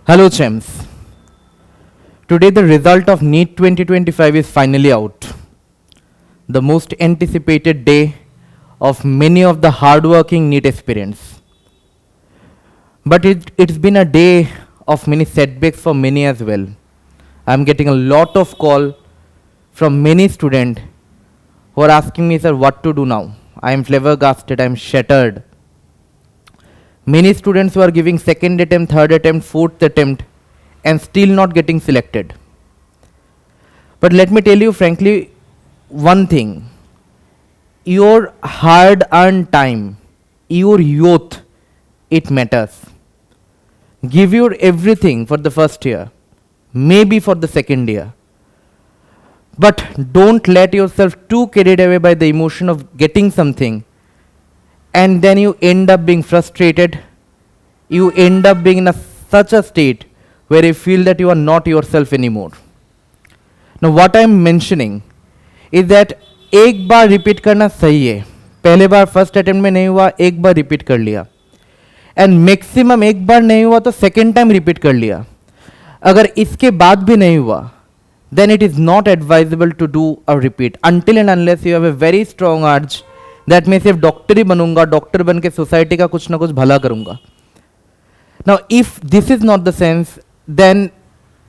Hello, champs. Today, the result of NEET 2025 is finally out. The most anticipated day of many of the hardworking NEET aspirants. But it's been a day of many setbacks for many as well. I'm getting a lot of call from many students who are asking me, sir, what to do now? I am flabbergasted, I am shattered. Many students who are giving second attempt, third attempt, fourth attempt and still not getting selected. But let me tell you frankly one thing. Your hard earned time, your youth, it matters. Give your everything for the first year, maybe for the second year. But don't let yourself too carried away by the emotion of getting something and then you end up being frustrated. You end up being in such a state where you feel that you are not yourself anymore. Now what I am mentioning is that एक बार repeat करना सही है. पहले बार first attempt में नहीं हुआ, एक बार repeat कर लिया. एंड मैक्सिमम एक बार नहीं हुआ तो सेकेंड टाइम रिपीट कर लिया. अगर इसके बाद भी नहीं हुआ, then it is not advisable to do a repeat until and unless you have a very strong urge that मैं सिर्फ डॉक्टर ही बनूंगा, डॉक्टर बन के सोसाइटी का कुछ ना कुछ भला करूंगा. Now if this is not the sense, then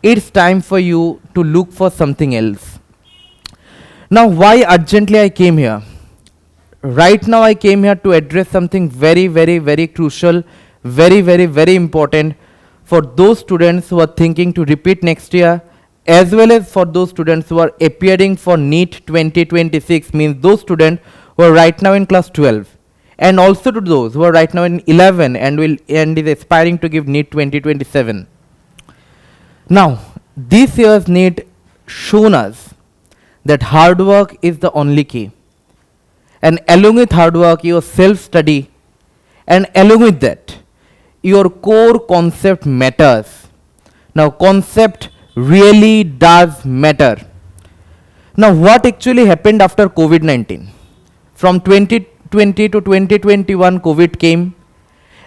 it's time for you to look for something else. Now why urgently I came here? Right now I came here to address something very crucial, very important for those students who are thinking to repeat next year, as well as for those students who are appearing for NEET 2026, means those students who are right now in class 12, and also to those who are right now in 11 and is aspiring to give NEET 2027. Now, this year's NEET shown us that hard work is the only key, and along with hard work, your self-study, and along with that, your core concept matters. Now, concept really does matter. Now, what actually happened after COVID-19? From 2020 to 2021, COVID came,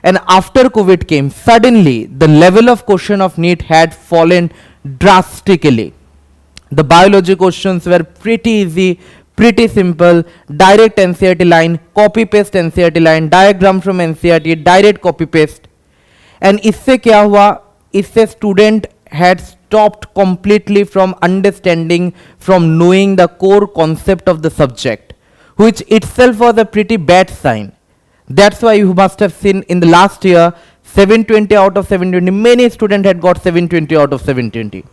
and after COVID came, suddenly the level of question of NEET had fallen drastically. The biology questions were pretty easy, pretty simple, direct NCERT line, copy paste NCERT line, diagram from NCERT, direct copy paste. And इससे क्या हुआ? इससे student had stopped completely from understanding, from knowing the core concept of the subject, which itself was a pretty bad sign. That's why you must have seen in the last year 720 out of 720. Many students had got 720 out of 720.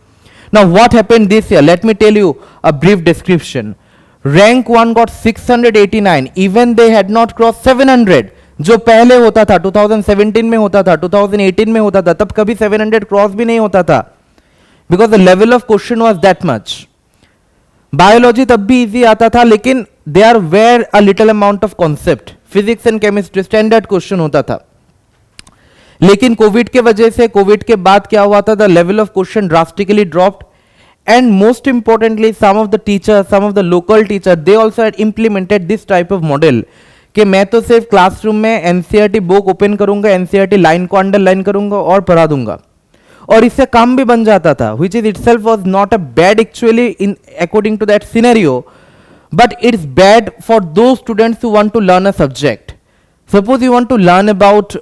Now what happened this year? Let me tell you a brief description. Rank 1 got 689. Even they had not crossed 700. जो पहले होता था 2017 में होता था, 2018 में होता था, तब कभी 700 क्रॉस भी नहीं होता था, because the level of question was that much. Biology तब भी इजी आता था, लेकिन they are were a little amount of concept. Physics and chemistry standard question होता था. लेकिन कोविड के वजह से, कोविड के बाद क्या हुआ था, the level of question drastically dropped. And most importantly some of the teachers, some of the local teacher, they also had implemented this type of model कि मैं तो सिर्फ क्लासरूम में एनसीईआरटी बुक ओपन करूंगा, एनसीईआरटी लाइन को underline करूंगा और पढ़ा दूंगा, और इससे काम भी बन जाता था, which is itself was not a bad actually in according to that scenario, but it's bad for those students who want to learn a subject. Suppose you want to learn about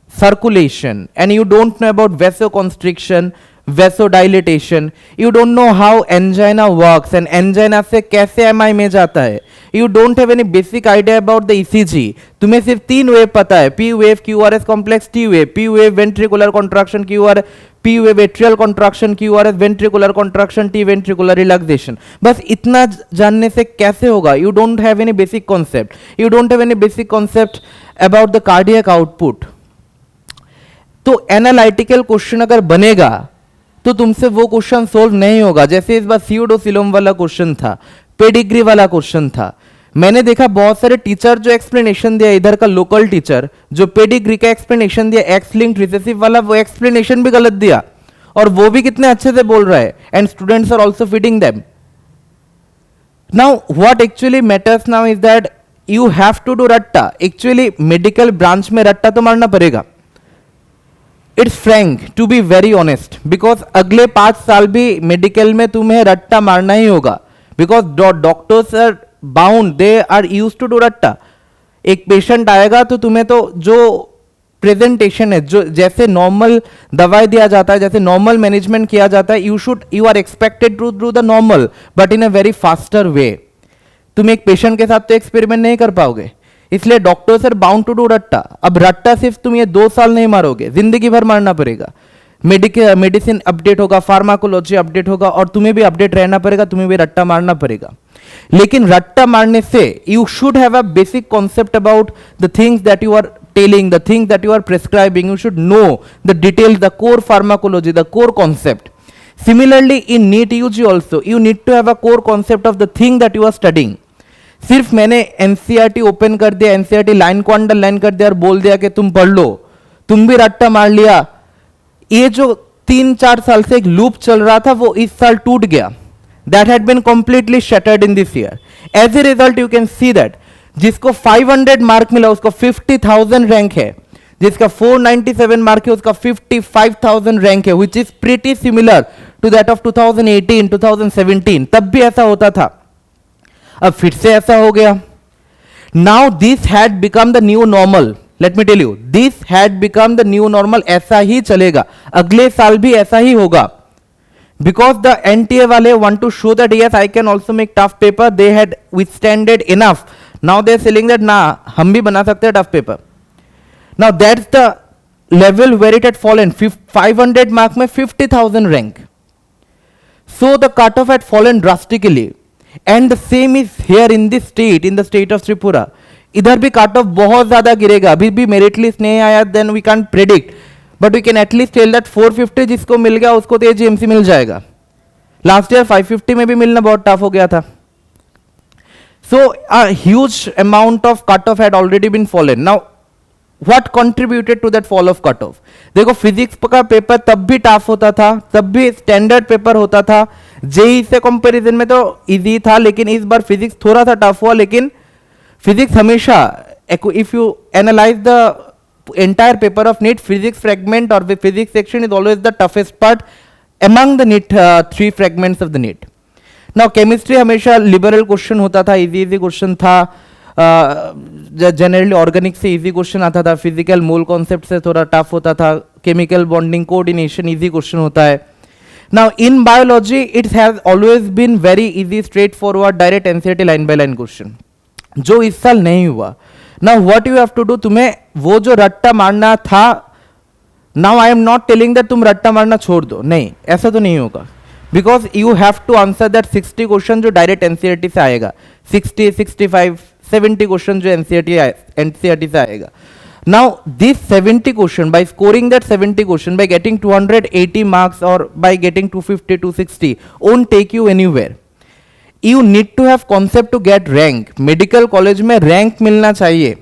circulation and you don't know about vasoconstriction, vasodilatation, you don't know how angina works and angina से कैसे MI में जाता है, you don't have any basic idea about the ECG. तुम्हें सिर्फ 3 wave पता है, P wave, QRS complex, T wave, P wave ventricular contraction, QRS, P wave atrial contraction, QRS ventricular contraction, T ventricular relaxation. बस इतना जानने से कैसे होगा? You don't have any basic concept. You don't have any basic concept about the cardiac output. तो analytical question अगर बनेगा तो तुमसे वो क्वेश्चन सोल्व नहीं होगा. जैसे इस बार सीओडोसिलोम वाला क्वेश्चन था, पेडिग्री वाला क्वेश्चन था. मैंने देखा बहुत सारे टीचर जो एक्सप्लेनेशन दिया, इधर का लोकल टीचर जो पेडिग्री का एक्सप्लेनेशन दिया, एक्स लिंक्ड रिसेसिव वाला, वो एक्सप्लेनेशन भी गलत दिया, और वो भी कितने अच्छे से बोल रहा है, and students are also feeding them. Now what actually matters now is that you have to do रट्टा. एक्चुअली मेडिकल ब्रांच में रट्टा तो मारना पड़ेगा. It's frank to be very honest, because अगले 5 साल भी मेडिकल में तुम्हें रट्टा मारना ही होगा, because doctors are bound, they are use to do रट्टा. एक पेशेंट आएगा तो तुम्हें तो जो प्रेजेंटेशन है, जो जैसे नॉर्मल दवाई दिया जाता है, जैसे नॉर्मल मैनेजमेंट किया जाता है, you are expected to do the normal but in a very faster way. तुम एक पेशेंट के साथ तो एक्सपेरिमेंट नहीं कर पाओगे, इसलिए doctors are bound to do रट्टा. अब रट्टा सिर्फ तुम ये 2 साल नहीं मारोगे, जिंदगी भर मारना पड़ेगा. मेडिसिन अपडेट होगा, फार्माकोलॉजी अपडेट होगा, और तुम्हें भी अपडेट रहना पड़ेगा, तुम्हें भी रट्टा मारना पड़ेगा. लेकिन रट्टा मारने से you should have a basic concept about the things that you are telling, the things that you are prescribing. You should know the details, the core pharmacology, the core concept. Similarly, in NEET UG also, you need to have a core concept of the thing that you are studying. सिर्फ मैंने NCERT open कर दिया, NCERT line को underline कर दिया और बोल दिया कि तुम पढ़ लो, तुम भी रट्टा मार लिया. ये जो 3-4 साल से एक लूप चल रहा था वो इस साल टूट गया. That had been completely shattered in this year. As a result, you can see that जिसको 500 मार्क मिला उसको 50,000 रैंक है, जिसका 497 मार्क है उसका 55,000 रैंक है, which is pretty similar to that of 2018, 2017. तब भी ऐसा होता था, अब फिर से ऐसा हो गया. Now this had become the new normal. Let me tell you, this had become the new normal. ऐसा ही चलेगा, अगले साल भी ऐसा ही होगा. Because the NTA वाले want to show that yes, I can also make tough paper, they had withstanded enough. Now they are selling that ना हम भी बना सकते हैं tough paper. Now that's the level where it had fallen. 500 mark में 50,000 rank. So the cutoff had fallen drastically. And the same is here in this state, in the state of Tripura. इधर भी cutoff बहुत ज़्यादा गिरेगा. अभी भी merit list नहीं आया, then we can't predict. But we can at least tell that 450 जिसको मिल गया उसको तो एजीएमसी मिल जाएगा. लास्ट ईयर 550 में भी मिलना बहुत टफ हो गया था. So a huge amount of cut off had already been fallen. Now what contributed to that fall of cut off? देखो, फिजिक्स का पेपर तब भी टफ होता था, तब भी स्टैंडर्ड पेपर होता था. जेई से कंपैरिजन में तो इजी था, लेकिन इस बार फिजिक्स थोड़ा सा टफ हुआ. लेकिन फिजिक्स हमेशा, if you analyse the entire paper of NEET, physics fragment or the physics section is always the toughest part among the NEET 3 fragments of the NEET. Now chemistry हमेशा liberal question होता था, easy question था. Generally organic से easy question आता था, physical mole concept से थोड़ा tough होता था, chemical bonding coordination easy question होता है. Now in biology it has always been very easy, straight forward, direct NCERT line by line question, जो इस साल नहीं हुआ. Now what you have to do, तुम्हें वो जो रट्टा मारना था, now I am not telling that तुम रट्टा मारना छोड़ दो, नहीं, ऐसा तो नहीं होगा. Because you have to answer that 60 question जो डायरेक्ट एनसीईआरटी से आएगा, 60, 65, 70 क्वेश्चन जो एनसीईआरटी से आएगा. Now this 70 question, by scoring that 70 question, by getting 280 marks और by getting 250, 260 won't take you anywhere. You need to have concept to get rank. Medical college में rank मिलना चाहिए.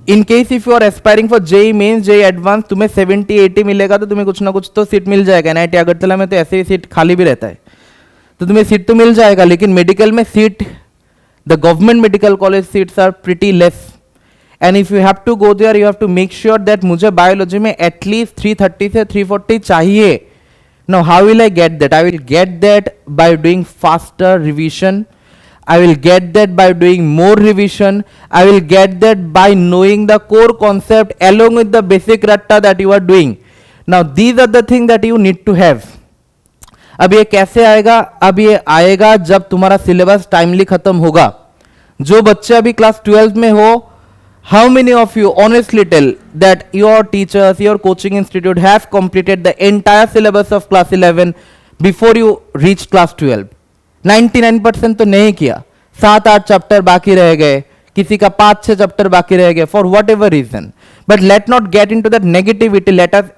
In case if you are aspiring for JEE mains, JEE advance, तुम्हें 70, 80 मिलेगा तो तुम्हें कुछ ना कुछ तो सीट मिल जाएगा. एनआईटी अगरतला में तो ऐसे ही सीट खाली भी रहता है, तो तुम्हें सीट तो मिल जाएगा. लेकिन मेडिकल में seat, the government medical college seats are pretty less, and if you have to go there you have to make sure that मुझे बायोलॉजी में एटलीस्ट 330 से 340 चाहिए. Now, how will I get that? I will get that by doing faster revision. I will get that by doing more revision. I will get that by knowing the core concept along with the basic ratta that you are doing. Now, these are the things that you need to have. अब ये कैसे आएगा? अब ये आएगा जब तुम्हारा syllabus timely खत्म होगा. जो बच्चे अभी क्लास 12 में हो, how many of you honestly tell that your teachers, your coaching institute have completed the entire syllabus of class 11 before you reach class 12? 99% तो नहीं किया. 7-8 चैप्टर बाकी रह गए, किसी का 5-6 चैप्टर बाकी रह गए, for whatever reason. But let not get into that negativity. Let us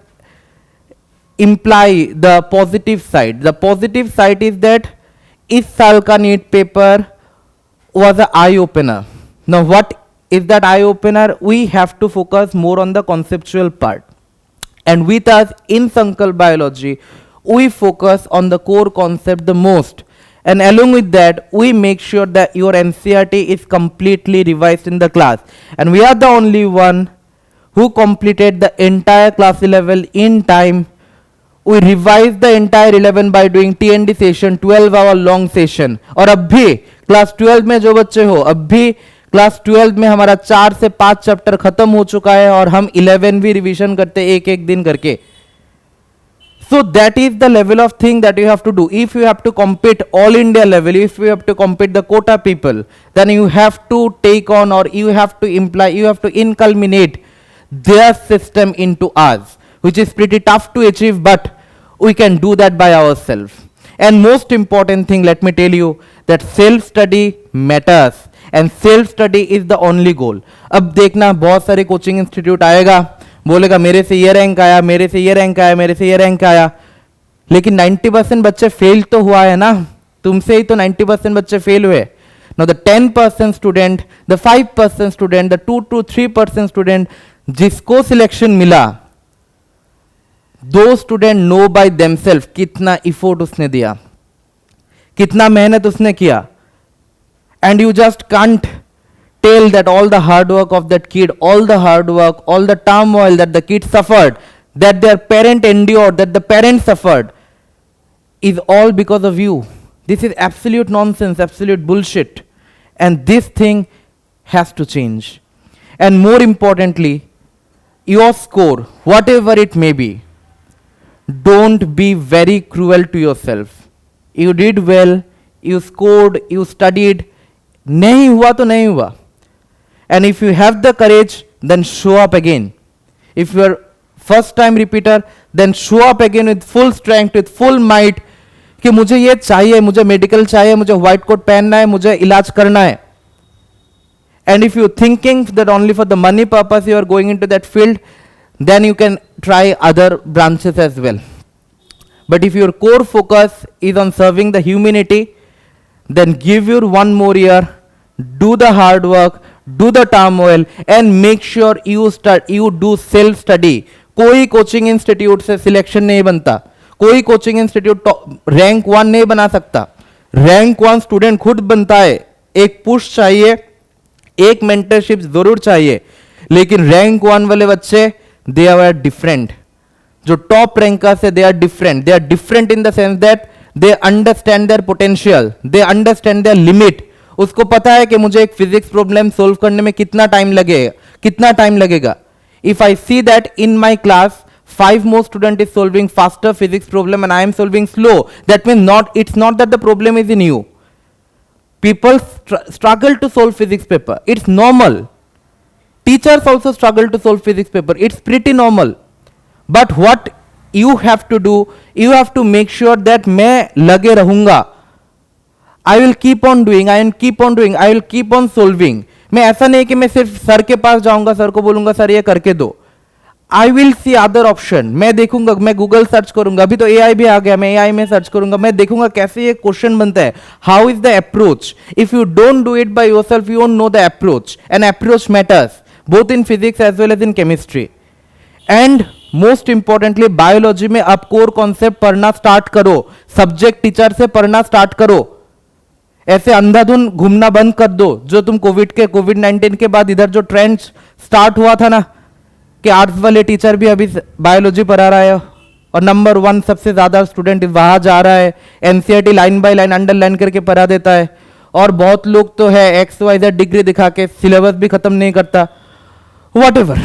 imply the positive side. The positive side is that इस साल का NEET paper was an eye opener. Now what is that eye opener? We have to focus more on the conceptual part, and with us in Sankalp Biology we focus on the core concept the most, and along with that we make sure that your NCERT is completely revised in the class, and we are the only one who completed the entire class 11 in time. We revised the entire 11 by doing TND session, 12-hour long session. और अब भी class 12 में जो बच्चे हो, अब भी class 12 में हमारा 4 से 5 चैप्टर खत्म हो चुका है और हम 11 भी रिवीजन करते एक एक दिन करके. So that is the level of thing that you have to do. If you have to compete all India level, if you have to compete the quota people, then you have to take on, or you have to imply, you have to inculminate their system into ours, which is pretty tough to achieve, but we can do that by ourselves. And most important thing, let me tell you, that self study matters and self study is the only goal. अब देखना बहुत सारे coaching institute आएगा, बोलेगा मेरे से ये rank आया, मेरे से ये रैंक आया, मेरे से ये रैंक आया, लेकिन 90% बच्चे फेल तो हुआ है ना, तुमसे ही तो 90% बच्चे फेल हुए. Now the 10% student, the 5% student, the 2 to 3% student जिसको सिलेक्शन मिला, दो स्टूडेंट नो बाय देमसेल्फ कितना इफोर्ट उसने दिया, कितना मेहनत उसने किया. And you just can't tell that all the hard work of that kid, all the hard work, all the turmoil that the kid suffered, that their parent endured, that the parents suffered, is all because of you. This is absolute nonsense, absolute bullshit. And this thing has to change. And more importantly, your score, whatever it may be, don't be very cruel to yourself. You did well, you scored, you studied, नहीं हुआ तो नहीं हुआ. And if you have the courage, then show up again. If you are first time repeater, then show up again with full strength, with full might, कि मुझे ये चाहिए, मुझे मेडिकल चाहिए, मुझे व्हाइट कोट पहनना है, मुझे इलाज करना है. And if you thinking that only for the money purpose you are going into that field, then you can try other branches as well. But if your core focus is on serving the humanity, then give your one more year, do the hard work, do the turmoil, and make sure you do self study. कोई coaching institute से selection नहीं बनता, कोई coaching institute rank 1 नहीं बना सकता. Rank 1 student खुद बनता है. एक पुश चाहिए, एक मेंटरशिप जरूर चाहिए, लेकिन रैंक 1 वाले बच्चे दे आर डिफरेंट. जो टॉप रैंकर्स है they are different. They are different in the sense that they understand their potential, they understand their limit. उसको पता है कि मुझे एक फिजिक्स प्रॉब्लम सोल्व करने में कितना टाइम लगेगा. If I see that in my class 5 more student is solving faster physics problem and I am solving slow, that means it's not that the problem is in you. People struggle to solve physics paper, it's normal. Teachers also struggle to solve physics paper, it's pretty normal. But what you have to do, you have to make sure that मैं लगे रहूंगा. I will keep on doing, I will keep on solving. मैं ऐसा नहीं कि मैं सिर्फ sir के पास जाऊंगा, सर को बोलूंगा सर ये करके दो. I will see other option. मैं देखूंगा, मैं गूगल सर्च करूंगा, अभी तो AI भी आ गया, मैं AI में सर्च करूंगा, मैं देखूंगा कैसे ये क्वेश्चन बनता है. How is the approach? If you don't do it by yourself, you won't know the approach. And approach matters, both in physics as well as in chemistry. And most importantly, biology में आप core concept पढ़ना start करो, subject teacher से पढ़ना start करो. ऐसे अंधाधुन घूमना बंद कर दो. जो तुम कोविड-19 के बाद इधर जो ट्रेंड स्टार्ट हुआ था ना, कि आर्ट्स वाले टीचर भी अभी बायोलॉजी पढ़ा रहा है और नंबर 1 सबसे ज्यादा स्टूडेंट वहां जा रहा है, NCERT line by line underline करके पढ़ा देता है, और बहुत लोग तो है XYZ डिग्री दिखा के सिलेबस भी खत्म नहीं करता. Whatever,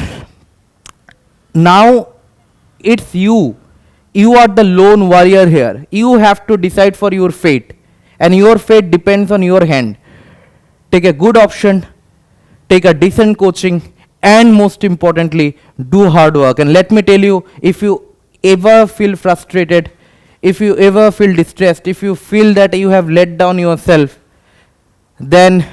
now it's you are the lone warrior here. You have to decide for your fate, and your fate depends on your hand. Take a good option, take a decent coaching, and most importantly, do hard work. And let me tell you, if you ever feel frustrated, if you ever feel distressed, if you feel that you have let down yourself, then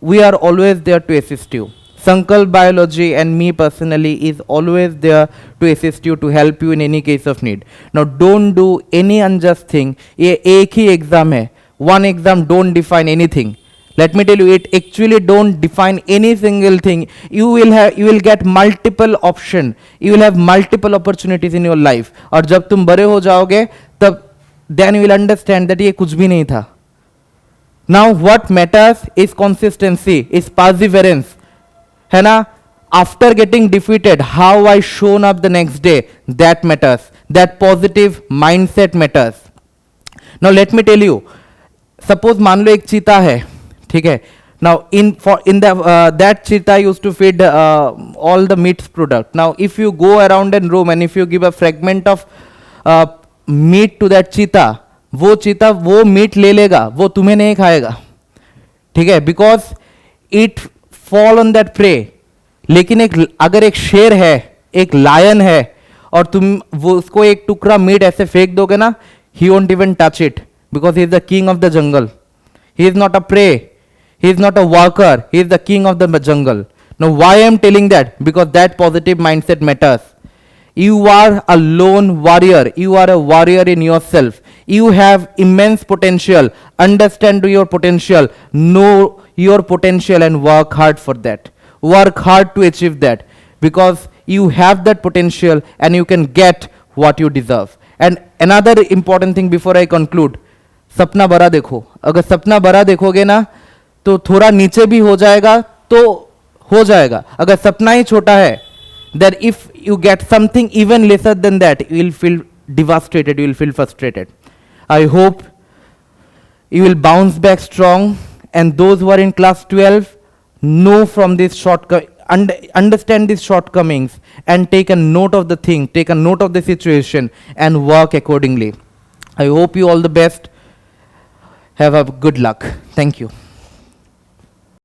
we are always there to assist you. Sankalp Biology and me personally is always there to assist you, to help you in any case of need. Now don't do any unjust thing. ये एक ही exam है, one exam don't define anything. Let me tell you, it actually don't define any single thing. You will get multiple option, you will have multiple opportunities in your life. और जब तुम बड़े हो जाओगे तब then you will understand that ये कुछ भी नहीं था. Now what matters is consistency, is perseverance, है ना. after getting defeated, how I shown up the next day, that matters. That positive mindset matters. Now let me tell you, suppose मान लो एक चीता है, ठीक है. Now in that cheetah used to feed all the meat product. Now if you go around in room and if you give a fragment of meat to that cheetah, वो चीता वो meet ले लेगा, वो तुम्हें नहीं खाएगा, ठीक है, because it fall on that prey. लेकिन अगर एक शेर है, एक लायन है, और तुम वो उसको एक टुकड़ा मीट ऐसे फेंक दोगे ना, he won't even touch it because he is the king of the jungle. He is not a prey, he is not a worker, he is the king of the jungle. Now why I am telling that? Because that positive mindset matters. You are a lone warrior, you are a warrior in yourself. You have immense potential. Understand your potential, know your potential and work hard for that. Work hard to achieve that, because you have that potential and you can get what you deserve. And another important thing before I conclude, सपना बड़ा देखो. अगर सपना बड़ा देखोगे ना तो थोड़ा नीचे भी हो जाएगा तो हो जाएगा. अगर सपना ही छोटा है, then if you get something even lesser than that, you will feel devastated, you will feel frustrated. I hope you will bounce back strong, and those who are in class 12 know from this understand these shortcomings and take a note of the thing, take a note of the situation and work accordingly. I hope you all the best. Have a good luck. Thank you.